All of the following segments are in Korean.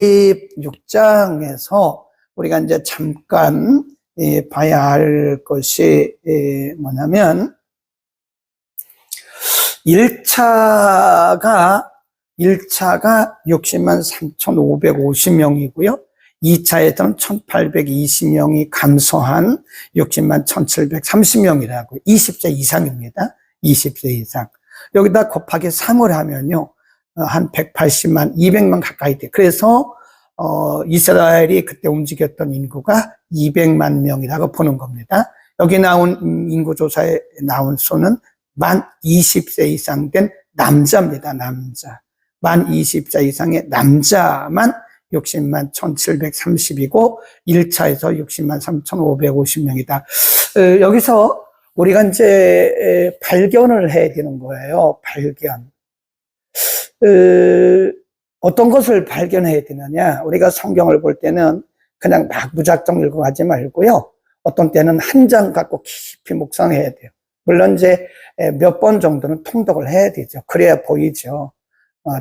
6장에서 우리가 이제 잠깐 봐야 할 것이 뭐냐면 1차가 60만 3,550명이고요. 2차에서는 1,820명이 감소한 60만 1,730명이라고 20세 이상입니다. 20세 이상. 여기다 곱하기 3을 하면요. 한 180만, 200만 가까이 돼. 그래서 이스라엘이 그때 움직였던 인구가 200만 명이라고 보는 겁니다. 여기 나온 인구조사에 나온 수는 만 20세 이상 된 남자입니다. 남자. 만 20세 이상의 남자만 60만 1,730이고 1차에서 60만 3,550명이다. 여기서 우리가 이제 발견을 해야 되는 거예요. 발견. 어떤 것을 발견해야 되느냐. 우리가 성경을 볼 때는 그냥 막 무작정 읽어가지 말고요. 어떤 때는 한 장 갖고 깊이 묵상해야 돼요. 물론 이제 몇 번 정도는 통독을 해야 되죠. 그래야 보이죠.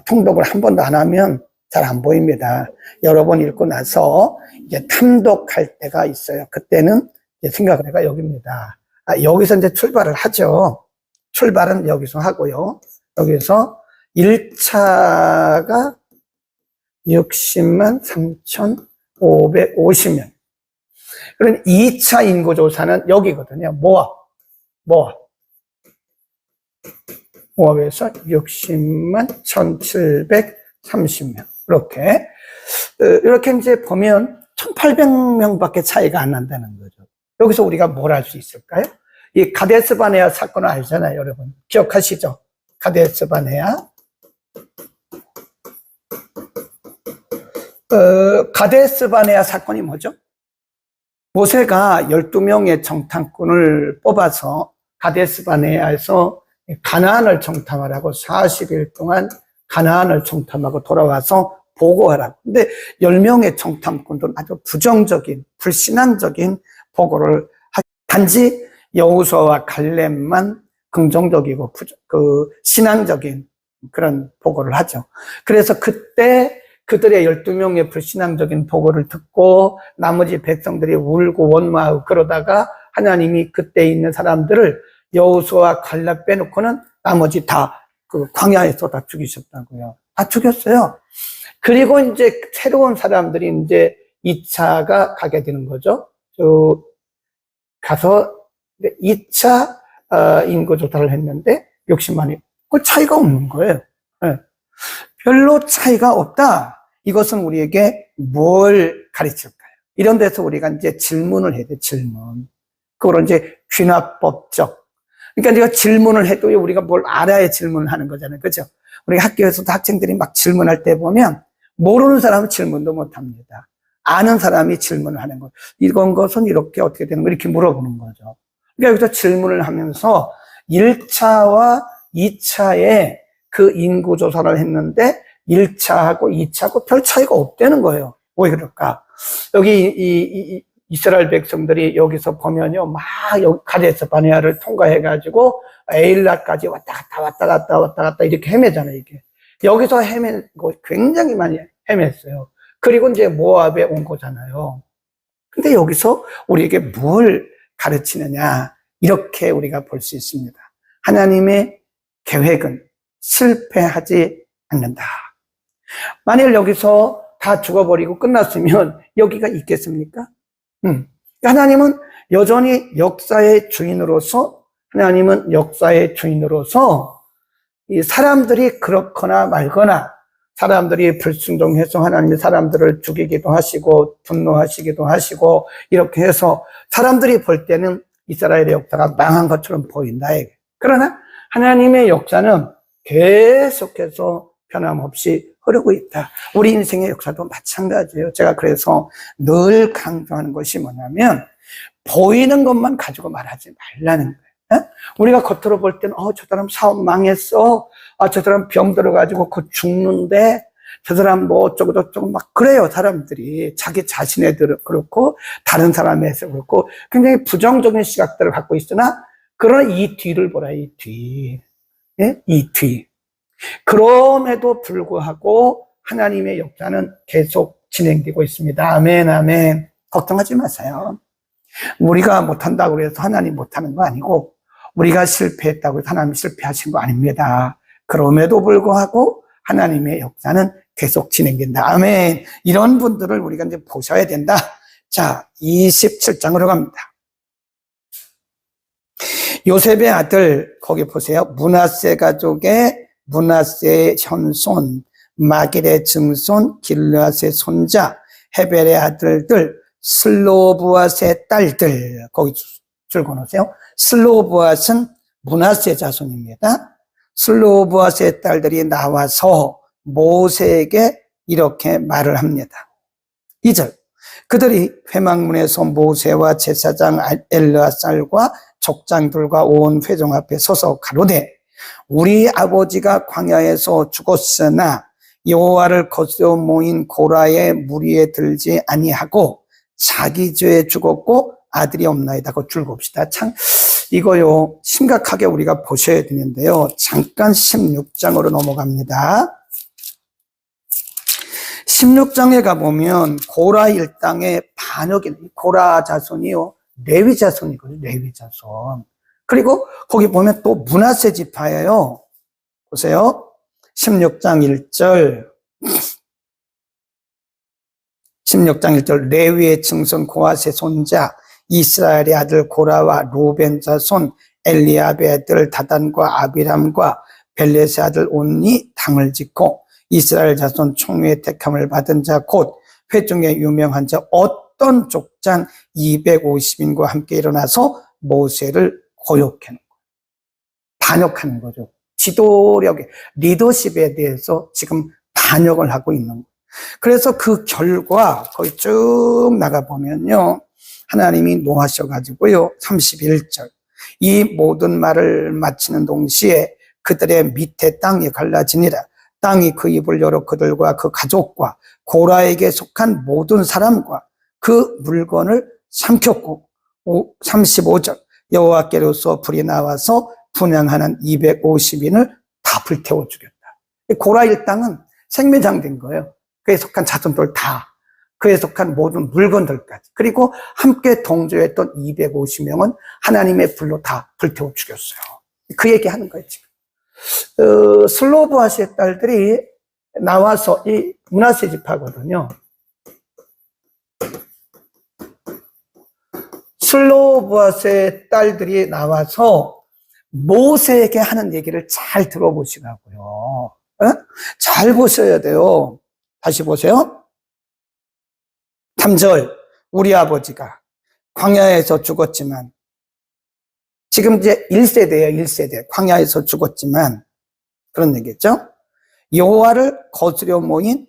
통독을 한 번도 안 하면 잘 안 보입니다. 여러 번 읽고 나서 이제 탐독할 때가 있어요. 그때는 이제 생각을 해가 여기입니다. 여기서 이제 출발을 하죠. 출발은 여기서 하고요. 여기서 1차가 60만 3,550명. 그럼 2차 인구조사는 여기거든요. 모압에서 60만 1,730명. 이렇게 이제 보면 1,800명밖에 차이가 안 난다는 거죠. 여기서 우리가 뭘 알 수 있을까요? 이 가데스 바네아 사건을 알잖아요, 여러분. 기억하시죠? 가데스 바네아. 가데스 바네아 사건이 뭐죠? 모세가 12명의 정탐꾼을 뽑아서 가데스 바네아에서 가나안을 정탐하라고 40일 동안 가나안을 정탐하고 돌아와서 보고하라고. 근데 10명의 정탐꾼들은 아주 부정적인, 불신앙적인 보고를 단지 여호수아와 갈렙만 긍정적이고 신앙적인 그런 보고를 하죠. 그래서 그때 그들의 12명의 불신앙적인 보고를 듣고 나머지 백성들이 울고 원망하고 그러다가 하나님이 그때 있는 사람들을 여호수아와 갈렙 빼놓고는 나머지 다 그 광야에 쏟아 죽이셨다고요. 다 죽였어요. 그리고 이제 새로운 사람들이 이제 2차가 가게 되는 거죠. 가서 2차 인구조사를 했는데 60만이 그 차이가 없는 거예요. 네. 별로 차이가 없다. 이것은 우리에게 뭘 가르칠까요? 이런 데서 우리가 이제 질문을 해야 돼, 질문. 그걸 이제 귀납법적. 그러니까 내가 질문을 해도 우리가 뭘 알아야 질문을 하는 거잖아요. 그죠? 우리 학교에서도 학생들이 막 질문할 때 보면 모르는 사람은 질문도 못 합니다. 아는 사람이 질문을 하는 거. 이런 것은 이렇게 어떻게 되는 거 이렇게 물어보는 거죠. 그러니까 여기서 질문을 하면서 1차와 2차에 그 인구조사를 했는데 1차하고 2차하고 별 차이가 없다는 거예요. 왜 그럴까? 여기 이스라엘 백성들이 여기서 보면요, 막 여기 가데스 바네아를 통과해가지고 에일라까지 왔다 갔다 이렇게 헤매잖아요, 이게. 여기서 헤맨 거 굉장히 많이 헤맸어요. 그리고 이제 모압에 온 거잖아요. 근데 여기서 우리에게 뭘 가르치느냐, 이렇게 우리가 볼 수 있습니다. 하나님의 계획은 실패하지 않는다. 만일 여기서 다 죽어버리고 끝났으면 여기가 있겠습니까? 하나님은 여전히 역사의 주인으로서 이 사람들이 그렇거나 말거나 사람들이 불순종해서 하나님이 사람들을 죽이기도 하시고 분노하시기도 하시고 이렇게 해서 사람들이 볼 때는 이스라엘의 역사가 망한 것처럼 보인다. 그러나 하나님의 역사는 계속해서 변함없이 흐르고 있다. 우리 인생의 역사도 마찬가지예요. 제가 그래서 늘 강조하는 것이 뭐냐면 보이는 것만 가지고 말하지 말라는 거예요. 우리가 겉으로 볼 때는 저 사람 사업 망했어. 저 사람 병 들어가지고 곧 죽는데 저 사람 뭐 어쩌고 저쩌고 막 그래요. 사람들이 자기 자신에 그렇고 다른 사람에서 그렇고 굉장히 부정적인 시각들을 갖고 있으나 그러나 이 뒤를 보라. 이 뒤. 그럼에도 불구하고 하나님의 역사는 계속 진행되고 있습니다. 아멘, 아멘. 걱정하지 마세요. 우리가 못한다고 해서 하나님 못하는 거 아니고, 우리가 실패했다고 해서 하나님 실패하신 거 아닙니다. 그럼에도 불구하고 하나님의 역사는 계속 진행된다. 아멘. 이런 분들을 우리가 이제 보셔야 된다. 자, 27장으로 갑니다. 요셉의 아들, 거기 보세요. 므낫세 가족의 므낫세의 현손, 마길의 증손, 길르앗의 손자, 헤벨의 아들들, 슬로브앗의 딸들, 거기 줄 그어놓으세요. 슬로브앗은 므낫세 자손입니다. 슬로브앗의 딸들이 나와서 모세에게 이렇게 말을 합니다. 2절, 그들이 회막문에서 모세와 제사장 엘르아살과 족장들과 온 회중 앞에 서서 가로되, 우리 아버지가 광야에서 죽었으나 여호와를 거스려 모인 고라의 무리에 들지 아니하고 자기 죄에 죽었고 아들이 없나이다. 그 줄 봅시다. 참 이거요 심각하게 우리가 보셔야 되는데요. 잠깐 16장으로 넘어갑니다. 16장에 가보면 고라 일당의 반역이, 고라 자손이요 레위 자손이거든요. 레위 자손. 그리고 거기 보면 또 므낫세 지파예요. 보세요. 16장 1절. 16장 1절. 레위의 증손 고핫의 손자 이스라엘의 아들 고라와 루벤 자손 엘리압의 아들 다단과 아비람과 벨렛의 아들 온니 당을 짓고 이스라엘 자손 총회의 택함을 받은 자 곧 회중에 유명한 자 어떤 족장 250인과 함께 일어나서 모세를 고욕하는 거예요. 반역하는 거죠. 지도력에, 리더십에 대해서 지금 반역을 하고 있는 거예요. 그래서 그 결과 거기 쭉 나가보면요. 하나님이 노하셔가지고요. 31절. 이 모든 말을 마치는 동시에 그들의 밑에 땅이 갈라지니라. 땅이 그 입을 열어 그들과 그 가족과 고라에게 속한 모든 사람과 그 물건을 삼켰고 35절 여호와께로서 불이 나와서 분향하는 250인을 다 불태워 죽였다. 고라 일당은 생매장된 거예요. 그에 속한 자손들 다, 그에 속한 모든 물건들까지, 그리고 함께 동조했던 250명은 하나님의 불로 다 불태워 죽였어요. 그 얘기하는 거예요 지금. 슬로브앗의 딸들이 나와서 이 므낫세 지파거든요. 슬로브앗의 딸들이 나와서 모세에게 하는 얘기를 잘 들어보시라고요. 어? 잘 보셔야 돼요. 다시 보세요. 3절, 우리 아버지가 광야에서 죽었지만, 지금 이제 1세대예요, 1세대. 광야에서 죽었지만, 그런 얘기겠죠? 여호와를 거스려 모인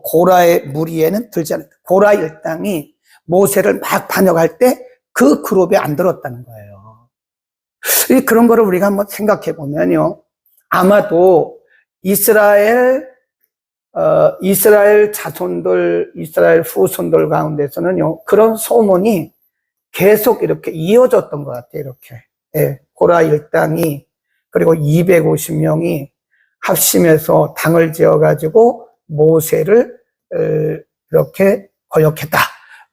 고라의 무리에는 들지 않았다. 고라 일당이 모세를 막 반역할 때 그 그룹에 안 들었다는 거예요. 그런 거를 우리가 한번 생각해 보면요. 아마도 이스라엘 자손들, 이스라엘 후손들 가운데서는요, 그런 소문이 계속 이렇게 이어졌던 것 같아요, 이렇게. 예, 고라 일당이, 그리고 250명이 합심해서 당을 지어가지고 모세를 이렇게 거역했다.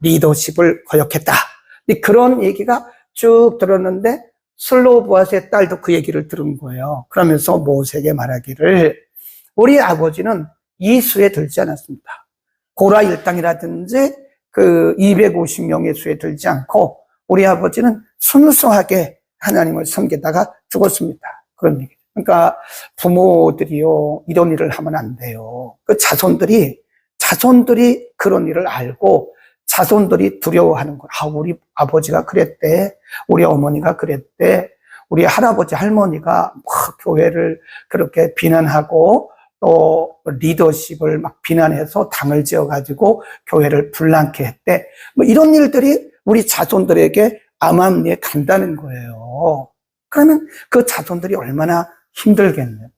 리더십을 거역했다. 그런 얘기가 쭉 들었는데 슬로브앗의 딸도 그 얘기를 들은 거예요. 그러면서 모세에게 말하기를 우리 아버지는 이 수에 들지 않았습니다. 고라 일당이라든지 그 250명의 수에 들지 않고 우리 아버지는 순수하게 하나님을 섬기다가 죽었습니다. 그런 얘기. 그러니까 부모들이요 이런 일을 하면 안 돼요. 그 자손들이 그런 일을 알고 자손들이 두려워하는 거예요. 아, 우리 아버지가 그랬대, 우리 어머니가 그랬대, 우리 할아버지 할머니가 막 교회를 그렇게 비난하고 또 리더십을 막 비난해서 당을 지어가지고 교회를 불난케 했대. 뭐 이런 일들이 우리 자손들에게 암암리에 간다는 거예요. 그러면 그 자손들이 얼마나 힘들겠네요.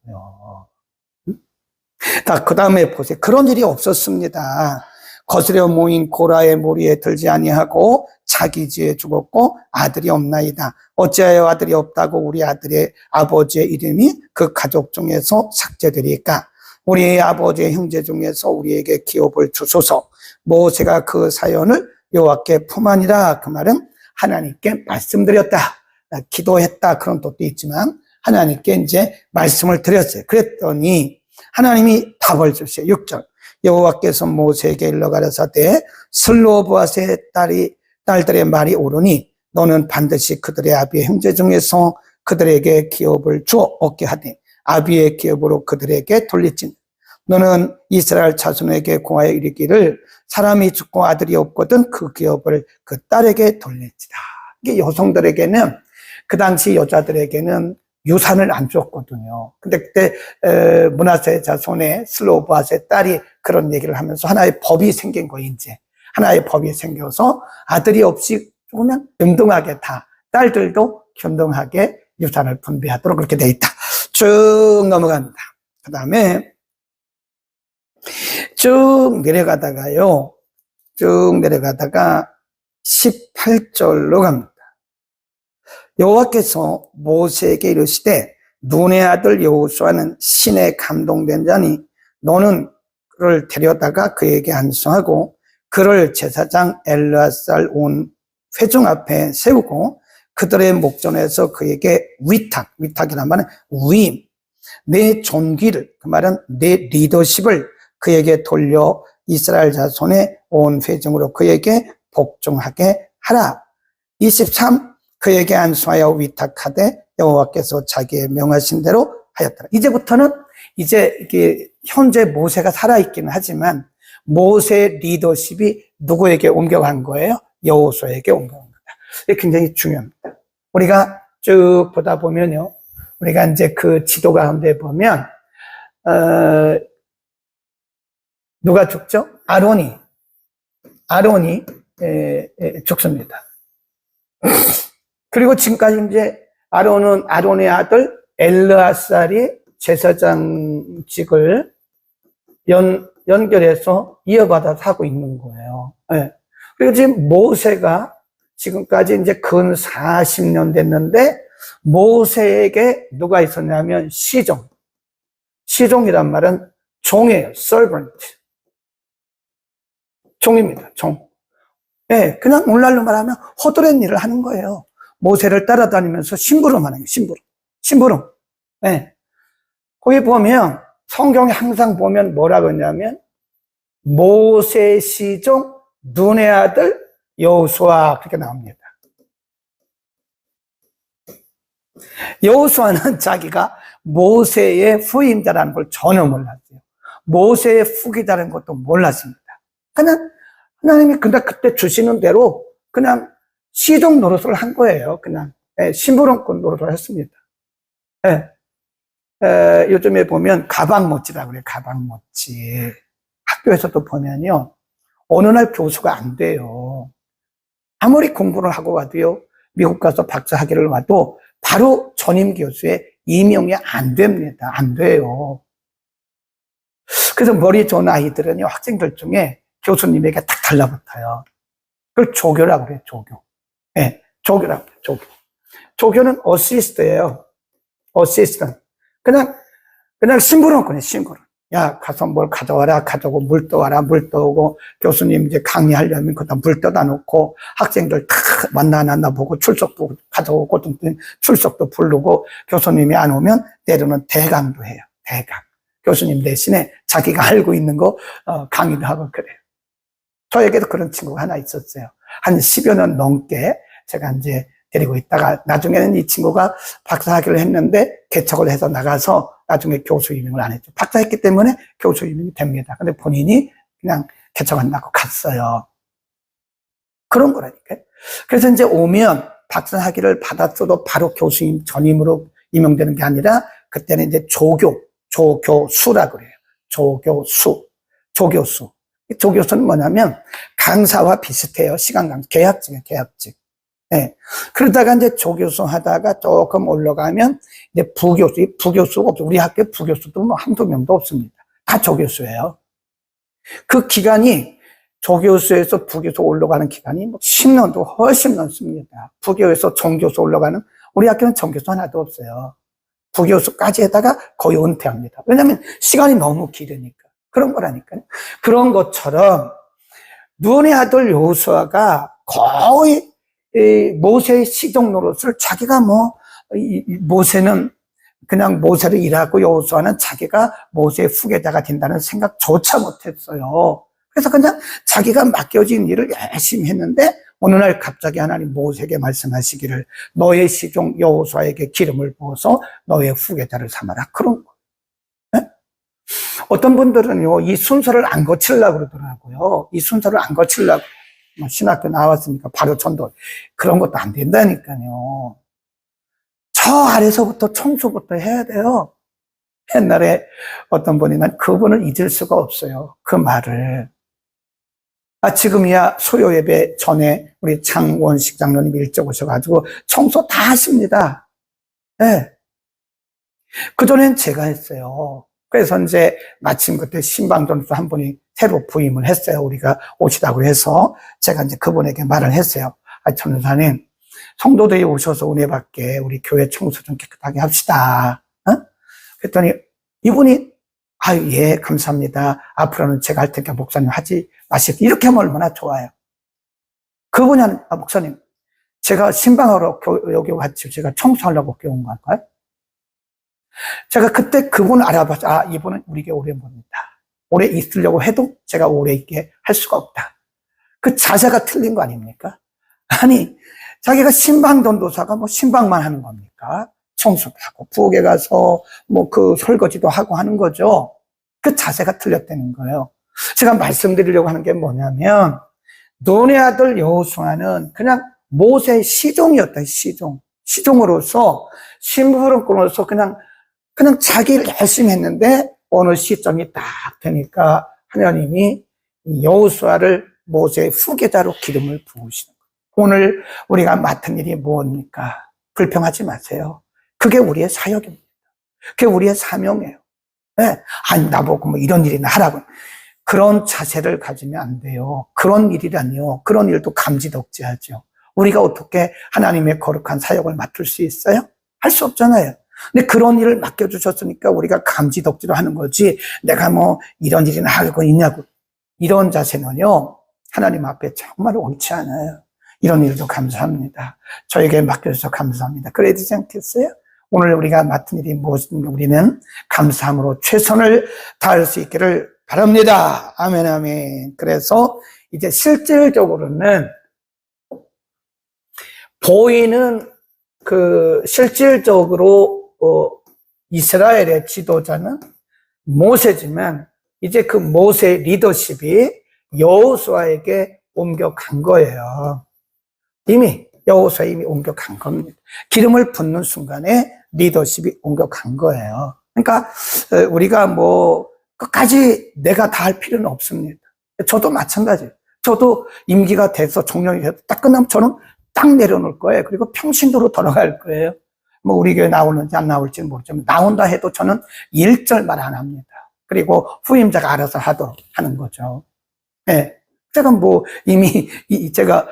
자, 그 다음에 보세요. 그런 일이 없었습니다. 거스려 모인 고라의 무리에 들지 아니하고 자기 죄에 죽었고 아들이 없나이다. 어찌하여 아들이 없다고 우리 아들의 아버지의 이름이 그 가족 중에서 삭제되리까? 우리 아버지의 형제 중에서 우리에게 기업을 주소서. 모세가 그 사연을 여호와께 품으니라. 그 말은 하나님께 말씀드렸다, 기도했다, 그런 뜻도 있지만 하나님께 이제 말씀을 드렸어요. 그랬더니 하나님이 답을 주세요. 6절. 여호와께서 모세에게 일러 가라사대 슬로브앗의 딸들의 말이 옳으니 너는 반드시 그들의 아비의 형제 중에서 그들에게 기업을 주어 얻게 하되 아비의 기업으로 그들에게 돌리지니 너는 이스라엘 자손에게 고하여 이르기를 사람이 죽고 아들이 없거든 그 기업을 그 딸에게 돌릴지다. 이게 여성들에게는, 그 당시 여자들에게는 유산을 안 줬거든요. 근데 그때 므낫세 자손의 슬로브앗의 딸이 그런 얘기를 하면서 하나의 법이 생긴 거예요. 이제 하나의 법이 생겨서 아들이 없이 죽으면 균등하게 다, 딸들도 균등하게 유산을 분배하도록 그렇게 돼 있다. 쭉 넘어갑니다. 그 다음에 쭉 내려가다가요, 쭉 내려가다가 18절로 갑니다. 여호와께서 모세에게 이르시되 눈의 아들 여호수아는 신에 감동된 자니 너는 그를 데려다가 그에게 안수하고 그를 제사장 엘르아살 온 회중 앞에 세우고 그들의 목전에서 그에게 위탁이란 말은 위임, 내 존귀를, 그 말은 내 리더십을 그에게 돌려 이스라엘 자손의 온 회중으로 그에게 복종하게 하라. 23. 그에게 안수하여 위탁하되 여호와께서 자기의 명하신 대로 하였더라. 이제부터는 이제 이게 현재 모세가 살아있기는 하지만 모세의 리더십이 누구에게 옮겨간 거예요? 여호수아에게 옮겨간 거다. 이게 굉장히 중요합니다. 우리가 쭉 보다 보면요, 우리가 이제 그 지도 가운데 보면 누가 죽죠? 아론이 죽습니다. 그리고 지금까지 이제 아론의 아들 엘르아살이 제사장직을 연결해서 이어받아서 하고 있는 거예요. 네. 그리고 지금 모세가 지금까지 이제 근 40년 됐는데 모세에게 누가 있었냐면 시종이란 말은 종이에요. servant. 종입니다. 종. 네, 그냥 오늘날로 말하면 허드렛 일을 하는 거예요. 모세를 따라다니면서 심부름하는 거예요. 심부름. 네. 거기 보면 성경에 항상 보면 뭐라고 했냐면 모세 시종 눈의 아들 여호수아 그렇게 나옵니다. 여호수아는 자기가 모세의 후임자라는 걸 전혀 몰랐어요. 모세의 후기자라는 것도 몰랐습니다. 그냥 하나님이 그때 주시는 대로 그냥 시종 노릇을 한 거예요. 그냥 심부름꾼 노릇을 했습니다. 요즘에 보면 가방모찌라고 그래요. 가방모찌. 학교에서도 보면요, 어느 날 교수가 안 돼요. 아무리 공부를 하고 와도요, 미국 가서 박사 학위를 와도 바로 전임 교수에 임용이 안 됩니다. 안 돼요. 그래서 머리 좋은 아이들은요, 학생들 중에 교수님에게 딱 달라붙어요. 그걸 조교라고 그래요. 조교. 네, 조교라고 그래요. 조교. 조교는 어시스트예요. 어시스트. 그냥 심부름꾼이에요. 심부름. 야, 가서 뭘 가져와라. 가져오고 물 떠와라. 물 떠오고 교수님 이제 강의하려면 거기다 물 떠다 놓고 학생들 다 만나 보고 출석도 가져오고 출석도 부르고 교수님이 안 오면 때로는 대강도 해요. 대강. 교수님 대신에 자기가 알고 있는 거 강의도 하고 그래요. 저에게도 그런 친구가 하나 있었어요. 한 10여 년 넘게 제가 이제 데리고 있다가 나중에는 이 친구가 박사학위를 했는데 개척을 해서 나가서 나중에 교수 임명을 안 했죠. 박사했기 때문에 교수 임명이 됩니다. 근데 본인이 그냥 개척 안 나고 갔어요. 그런 거라니까. 그래서 이제 오면 박사학위를 받았어도 바로 교수님 전임으로 임명되는 게 아니라 그때는 이제 조교수라고 그래요. 조교수. 조교수는 뭐냐면 강사와 비슷해요. 시간 강사. 계약직이에요. 계약직. 네. 그러다가 이제 조교수 하다가 조금 올라가면 이제 부교수가 없어요. 우리 학교에 부교수도 뭐 한두 명도 없습니다. 다 조교수예요. 그 기간이 조교수에서 부교수 올라가는 기간이 뭐 10년도 훨씬 넘습니다. 부교에서 정교수 올라가는, 우리 학교는 정교수 하나도 없어요. 부교수까지 해다가 거의 은퇴합니다. 왜냐하면 시간이 너무 길으니까. 그런 거라니까요. 그런 것처럼 눈의 아들 여호수아가 거의 모세의 시종 노릇을 자기가 모세는 그냥 모세를 일하고 여호수아는 자기가 모세의 후계자가 된다는 생각조차 못했어요. 그래서 그냥 자기가 맡겨진 일을 열심히 했는데 어느 날 갑자기 하나님 모세에게 말씀하시기를 너의 시종 여호수아에게 기름을 부어서 너의 후계자를 삼아라. 그런 거. 네? 어떤 분들은요, 이 순서를 안 거치려고 그러더라고요. 이 순서를 안 거치려고. 신학교 나왔으니까 바로 전도. 그런 것도 안 된다니까요. 저 아래서부터 청소부터 해야 돼요. 옛날에 어떤 분이 난 그분을 잊을 수가 없어요. 그 말을. 지금이야 소요 예배 전에 우리 장원식 장로님 일찍 오셔가지고 청소 다 하십니다. 네. 그전엔 제가 했어요. 그래서 이제 마침 그때 신방전도 한 분이 새로 부임을 했어요. 우리가 오시다고 해서 제가 이제 그분에게 말을 했어요. 전도사님, 성도들이 오셔서 은혜 받게 우리 교회 청소 좀 깨끗하게 합시다. 그랬더니 이분이 예, 감사합니다. 앞으로는 제가 할 테니까 목사님 하지 마시고 이렇게 하면 얼마나 좋아요. 그분이 목사님, 제가 신방하러 여기 왔지 제가 청소하려고 온 건가요? 제가 그때 그분 알아봐서 이분은 우리 교회 오래 봅니다. 오래 있으려고 해도 제가 오래 있게 할 수가 없다. 그 자세가 틀린 거 아닙니까? 아니, 자기가 신방전도사가 신방만 하는 겁니까? 청소도 하고 부엌에 가서 그 설거지도 하고 하는 거죠. 그 자세가 틀렸다는 거예요. 제가 말씀드리려고 하는 게 뭐냐면 눈의 아들 여호수아는 그냥 모세의 시종이었다. 시종으로서 심부름꾼으로서 그냥 자기를 열심히 했는데 어느 시점이 딱 되니까 하나님이 여호수아를 모세의 후계자로 기름을 부으시는 거예요. 오늘 우리가 맡은 일이 뭡니까? 불평하지 마세요. 그게 우리의 사역입니다. 그게 우리의 사명이에요. 네. 나보고 이런 일이나 하라고. 그런 자세를 가지면 안 돼요. 그런 일이라니요. 그런 일도 감지덕지하죠. 우리가 어떻게 하나님의 거룩한 사역을 맡을 수 있어요? 할 수 없잖아요. 근데 그런 일을 맡겨주셨으니까 우리가 감지덕지로 하는 거지, 내가 이런 일이나 하고 있냐고. 이런 자세는요, 하나님 앞에 정말 옳지 않아요. 이런 일도 감사합니다. 저에게 맡겨주셔서 감사합니다. 그래야 되지 않겠어요? 오늘 우리가 맡은 일이 무엇인가 우리는 감사함으로 최선을 다할 수 있기를 바랍니다. 아멘, 아멘. 그래서 이제 실질적으로는 보이는 실질적으로 이스라엘의 지도자는 모세지만 이제 그 모세의 리더십이 여호수아에게 옮겨간 거예요. 이미 옮겨간 겁니다. 기름을 붓는 순간에 리더십이 옮겨간 거예요. 그러니까 우리가 끝까지 내가 다 할 필요는 없습니다. 저도 마찬가지예요. 저도 임기가 돼서 종령이 돼서 딱 끝나면 저는 딱 내려놓을 거예요. 그리고 평신도로 돌아갈 거예요. 우리 교회 나오는지 안 나올지는 모르지만 나온다 해도 저는 1절 말 안 합니다. 그리고 후임자가 알아서 하도록 하는 거죠. 네. 제가 이미 제가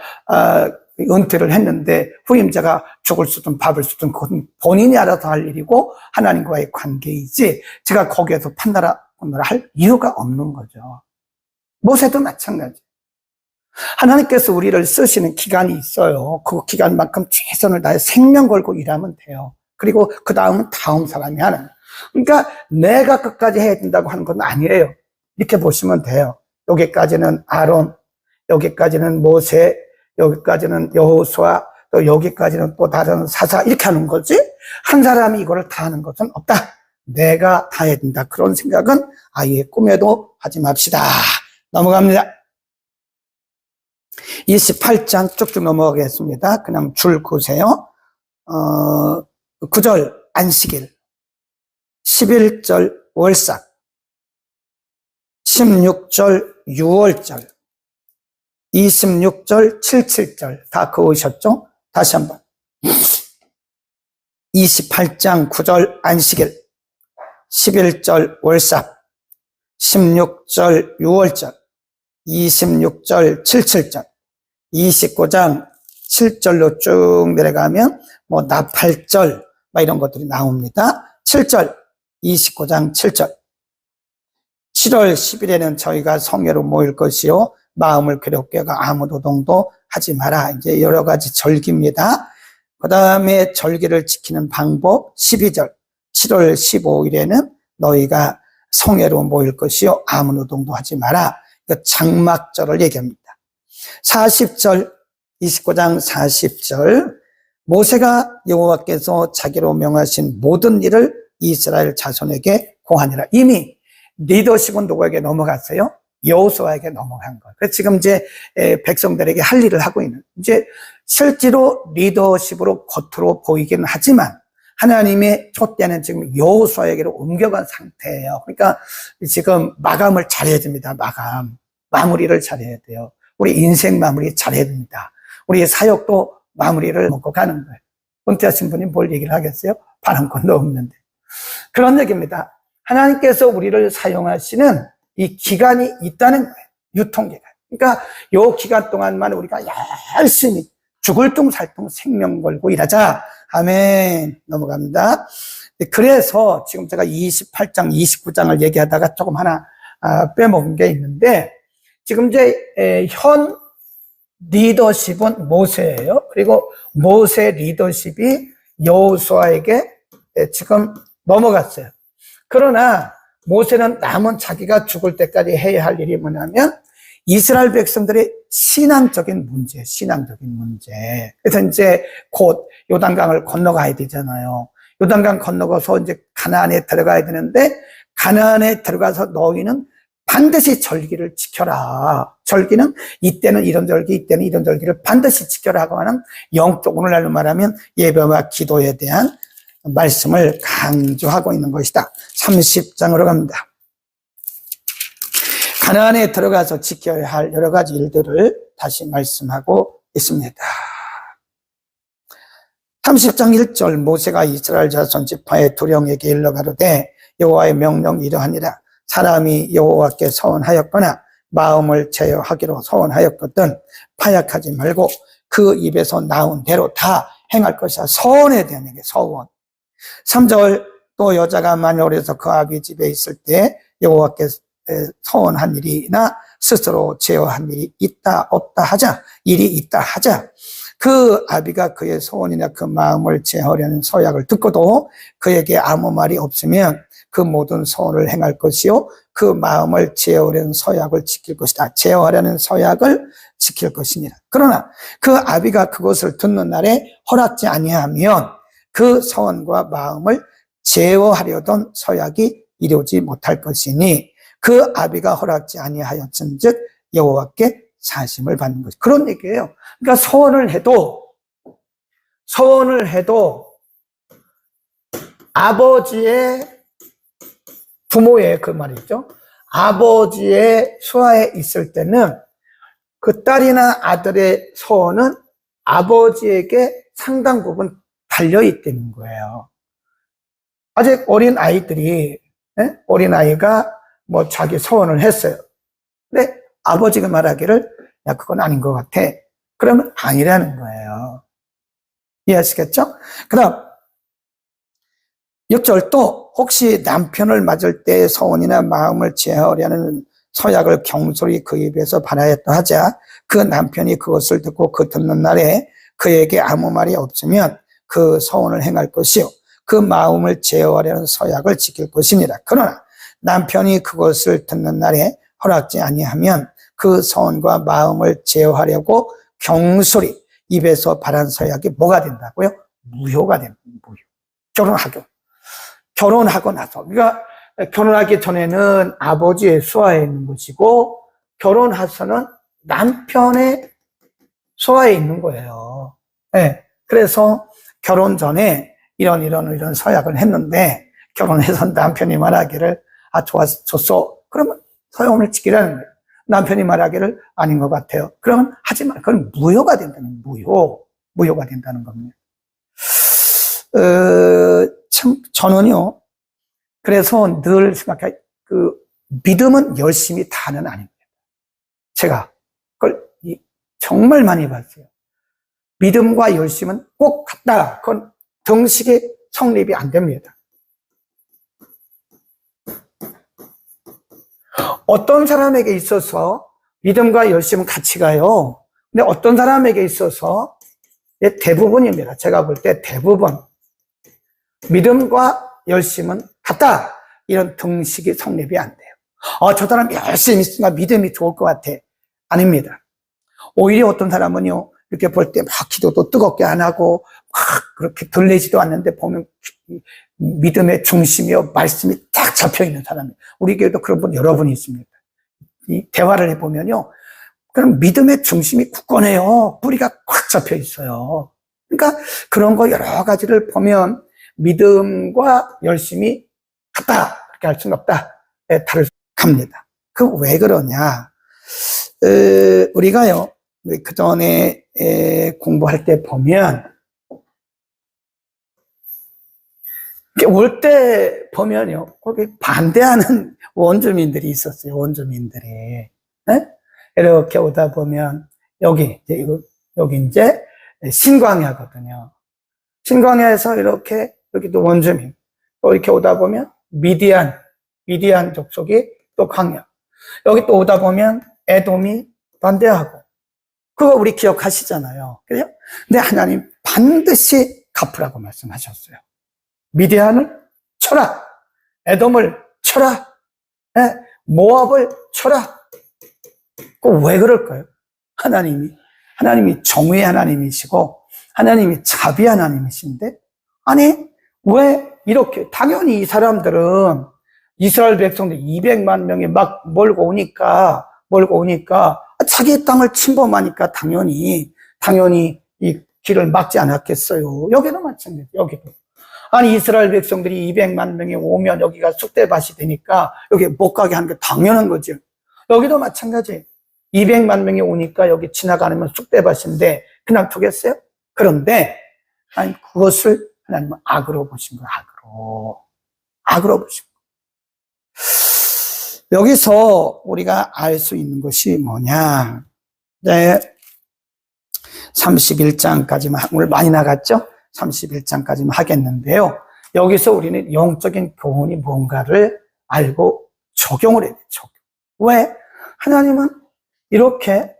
은퇴를 했는데 후임자가 죽을 수든 밥을 쓰든 그건 본인이 알아서 할 일이고 하나님과의 관계이지 제가 거기에서 판단을 할 이유가 없는 거죠. 모세도 마찬가지. 하나님께서 우리를 쓰시는 기간이 있어요. 그 기간만큼 최선을 다해 생명 걸고 일하면 돼요. 그리고 그 다음은 다음 사람이 하는 거예요. 그러니까 내가 끝까지 해야 된다고 하는 건 아니에요. 이렇게 보시면 돼요. 여기까지는 아론, 여기까지는 모세, 여기까지는 여호수아, 또 여기까지는 또 다른 사사 이렇게 하는 거지 한 사람이 이거를 다 하는 것은 없다. 내가 다 해야 된다. 그런 생각은 아예 꿈에도 하지 맙시다. 넘어갑니다. 28장 쭉쭉 넘어가겠습니다. 그냥 줄 그으세요. 9절 안식일, 11절 월삭, 16절 유월절, 26절 77절 다 그으셨죠? 다시 한번 28장 9절 안식일, 11절 월삭, 16절 유월절, 26절 77절, 29장 7절로 쭉 내려가면 나팔절 이런 것들이 나옵니다. 7절, 29장 7절. 7월 10일에는 저희가 성회로 모일 것이요 마음을 괴롭게 하고 아무 노동도 하지 마라. 이제 여러 가지 절기입니다. 그 다음에 절기를 지키는 방법 12절. 7월 15일에는 너희가 성회로 모일 것이요 아무 노동도 하지 마라. 장막절을 얘기합니다. 40절, 29장 40절. 모세가 여호와께서 자기로 명하신 모든 일을 이스라엘 자손에게 고하니라. 이미 리더십은 누구에게 넘어갔어요? 여호수아에게 넘어간 거예요. 그래서 지금 이제 백성들에게 할 일을 하고 있는, 이제 실제로 리더십으로 겉으로 보이긴 하지만 하나님의 촛대는 지금 여호수아에게로 옮겨간 상태예요. 그러니까 지금 마감을 잘해야 됩니다. 마무리를 잘해야 돼요. 우리 인생 마무리 잘해야 됩니다. 우리 사역도 마무리를 먹고 가는 거예요. 은퇴하신 분이 뭘 얘기를 하겠어요? 바람권도 없는데. 그런 얘기입니다. 하나님께서 우리를 사용하시는 이 기간이 있다는 거예요. 유통기간. 그러니까 이 기간 동안만 우리가 열심히 죽을 둥 살 둥 생명 걸고 일하자. 아멘. 넘어갑니다. 그래서 지금 제가 28장, 29장을 얘기하다가 조금 하나 빼먹은 게 있는데, 지금 이제 현 리더십은 모세예요. 그리고 모세 리더십이 여호수아에게 지금 넘어갔어요. 그러나 모세는 남은 자기가 죽을 때까지 해야 할 일이 뭐냐면 이스라엘 백성들의 신앙적인 문제. 그래서 이제 곧 요단강을 건너가야 되잖아요. 요단강 건너가서 이제 가나안에 들어가야 되는데, 가나안에 들어가서 너희는 반드시 절기를 지켜라. 절기는 이때는 이런 절기, 이때는 이런 절기를 반드시 지켜라 하고 하는 영적, 오늘날로 말하면 예배와 기도에 대한 말씀을 강조하고 있는 것이다. 30장으로 갑니다. 가나안에 들어가서 지켜야 할 여러 가지 일들을 다시 말씀하고 있습니다. 30장 1절. 모세가 이스라엘 자손 지파의 두령에게 일러 가로되 여호와의 명령 이러하니라. 사람이 여호와께 서원하였거나 마음을 제어하기로 서원하였거든 파약하지 말고 그 입에서 나온 대로 다 행할 것이야. 서원에 대한 얘기, 서원. 3절. 또 여자가 만yor에서 그 아비 집에 있을 때 여호와께 서원한 일이나 스스로 제어한 일이 있다 없다 하자. 일이 있다 하자. 그 아비가 그의 소원이나 그 마음을 제어하려는 서약을 듣고도 그에게 아무 말이 없으면 그 모든 소원을 행할 것이요 그 마음을 제어하려는 서약을 지킬 것이다. 제어하려는 서약을 지킬 것이니라. 그러나 그 아비가 그것을 듣는 날에 허락지 아니하면 그 서원과 마음을 제어하려던 서약이 이루어지지 못할 것이니 그 아비가 허락지 아니하였은즉 여호와께 사심을 받는 것. 그런 얘기예요. 그러니까 서원을 해도 아버지의 부모의 그 말이죠. 아버지의 수하에 있을 때는 그 딸이나 아들의 서원은 아버지에게 상당 부분 달려있다는 거예요. 아직 어린 아이들이, 어린 아이가 뭐 자기 서원을 했어요. 근데 아버지가 말하기를 야 그건 아닌 것 같아. 그러면 아니라는 거예요. 이해하시겠죠? 그 다음 6절. 또 혹시 남편을 맞을 때 서원이나 마음을 제어하려는 서약을 경솔히 그 입에서 발하였다 하자. 그 남편이 그것을 듣고 그 듣는 날에 그에게 아무 말이 없으면 그 서원을 행할 것이요 그 마음을 제어하려는 서약을 지킬 것이니라. 그러나 남편이 그것을 듣는 날에 허락지 아니하면 그 서원과 마음을 제어하려고 경솔히 입에서 발한 서약이 뭐가 된다고요? 무효가 됩니다. 무효. 결혼하고 나서. 그러니까 결혼하기 전에는 아버지의 수하에 있는 것이고 결혼해서는 남편의 수하에 있는 거예요. 네. 그래서 결혼 전에 이런 서약을 했는데 결혼해서 남편이 말하기를 좋소. 그러면 서약을 지키라는 거예요. 남편이 말하기를 아닌 것 같아요. 그러면 하지 마. 그건 무효가 된다는 거예요. 무효가 된다는 겁니다. 참 저는요. 그래서 늘 생각해 믿음은 열심히 다는 아닙니다. 제가 그걸 정말 많이 봤어요. 믿음과 열심은 꼭 같다. 그건 정식의 성립이 안 됩니다. 어떤 사람에게 있어서 믿음과 열심은 같이 가요. 근데 어떤 사람에게 있어서 대부분입니다. 제가 볼 때 대부분 믿음과 열심은 같다. 이런 등식이 성립이 안 돼요. 저 사람 열심히 있으니까 믿음이 좋을 것 같아. 아닙니다. 오히려 어떤 사람은요, 이렇게 볼 때 막 기도도 뜨겁게 안 하고 막 그렇게 들리지도 않는데 보면 믿음의 중심이요, 말씀이 딱 잡혀 있는 사람이에요. 우리 교회도 그런 분 여러분이 있습니다. 이 대화를 해보면요, 그럼 믿음의 중심이 굳건해요. 뿌리가 꽉 잡혀 있어요. 그러니까 그런 거 여러 가지를 보면 믿음과 열심이 같다. 그렇게 할 수는 없다. 다를 수 합니다. 그 왜 그러냐? 우리가요, 그 전에 공부할 때 보면, 올 때 보면요, 거기 반대하는 원주민들이 있었어요, 원주민들이. 네? 이렇게 오다 보면, 여기 이제 신광야거든요. 신광야에서 이렇게, 여기도 원주민. 또 이렇게 오다 보면, 미디안 족속이 또 광야. 여기 또 오다 보면, 에돔이 반대하고. 그거 우리 기억하시잖아요. 그죠? 근데 하나님 반드시 갚으라고 말씀하셨어요. 미디안을 쳐라. 에돔을 쳐라. 모압을 쳐라. 왜 그럴까요? 하나님이 정의의 하나님이시고, 하나님이 자비 하나님이신데, 아니, 왜 이렇게, 당연히 이 사람들은 이스라엘 백성들 200만 명이 막 몰고 오니까, 자기 땅을 침범하니까 당연히 이 길을 막지 않았겠어요. 여기도 마찬가지예요. 여기도. 아니, 이스라엘 백성들이 200만 명이 오면 여기가 쑥대밭이 되니까 여기 못 가게 하는 게 당연한 거죠. 여기도 마찬가지예요. 200만 명이 오니까 여기 지나가면 쑥대밭인데 그냥 두겠어요? 그런데 아니, 그것을 하나님은 악으로 보신 거예요. 악으로 보신 거예요. 여기서 우리가 알 수 있는 것이 뭐냐? 31장까지만, 오늘 많이 나갔죠? 31장까지만 하겠는데요. 여기서 우리는 영적인 교훈이 뭔가를 알고 적용을 해야 돼요. 왜? 하나님은 이렇게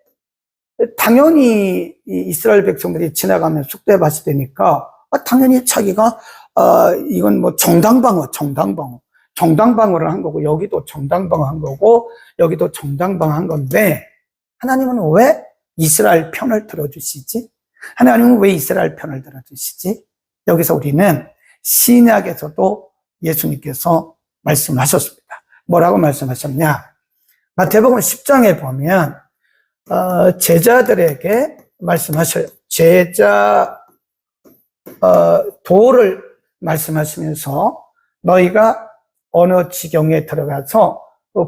당연히 이스라엘 백성들이 지나가면 쑥대밭이 되니까 당연히 자기가 이건 뭐 정당방어를 한 거고, 여기도 정당방어 한 거고, 여기도 정당방어 한 건데, 하나님은 왜 이스라엘 편을 들어주시지? 하나님은 왜 이스라엘 편을 들어주시지? 여기서 우리는 신약에서도 예수님께서 말씀하셨습니다. 뭐라고 말씀하셨냐? 마태복음 10장에 보면 제자들에게 말씀하셔요. 도를 말씀하시면서 너희가 어느 지경에 들어가서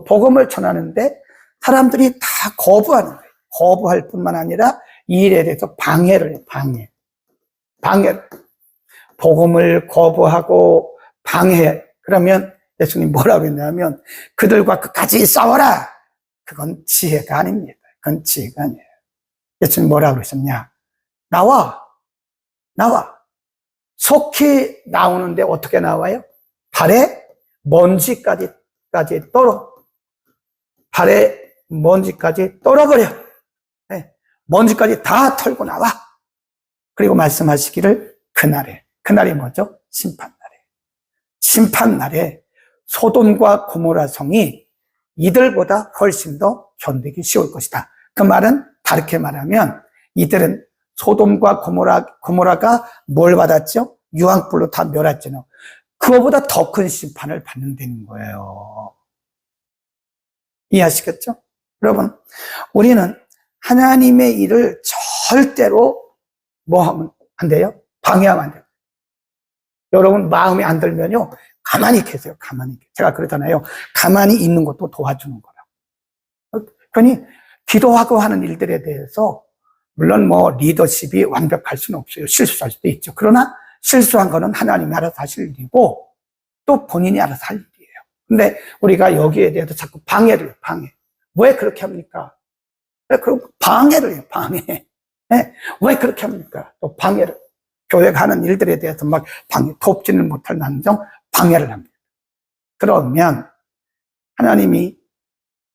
복음을 전하는데 사람들이 다 거부하는 거예요. 거부할 뿐만 아니라 이 일에 대해서 방해를 해요. 방해를. 복음을 거부하고 방해. 그러면 예수님 뭐라고 했냐면 그들과 끝까지 싸워라. 그건 지혜가 아닙니다. 그건 지혜가 아니에요. 예수님 뭐라고 그러셨냐? 나와. 속히 나오는데 어떻게 나와요? 발에 먼지까지 떨어버려. 먼지까지 다 털고 나와. 그리고 말씀하시기를 그날이 뭐죠? 심판날에 소돔과 고모라 성이 이들보다 훨씬 더 견디기 쉬울 것이다. 그 말은 다르게 말하면 이들은 소돔과 고모라가 뭘 받았죠? 유황불로 다 멸했잖아요. 그거보다 더 큰 심판을 받는다는 거예요. 이해하시겠죠? 여러분, 우리는 하나님의 일을 절대로 뭐 하면 안 돼요? 방해하면 안 돼요. 여러분 마음에 안 들면요, 가만히 계세요. 제가 그러잖아요. 가만히 있는 것도 도와주는 거라고. 그러니 기도하고 하는 일들에 대해서 물론 뭐 리더십이 완벽할 수는 없어요. 실수할 수도 있죠. 그러나 실수한 거는 하나님이 알아서 하실 일이고 또 본인이 알아서 할 일이에요. 근데 우리가 여기에 대해서 자꾸 방해. 왜 그렇게 합니까? 그럼 방해를 해요. 왜 그렇게 합니까? 또 방해를. 교회가 하는 일들에 대해서 막 돕지는 못할 난정 방해를 합니다. 그러면 하나님이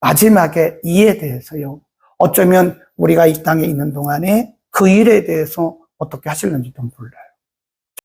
마지막에 이에 대해서요. 어쩌면 우리가 이 땅에 있는 동안에 그 일에 대해서 어떻게 하실는지도 몰라요.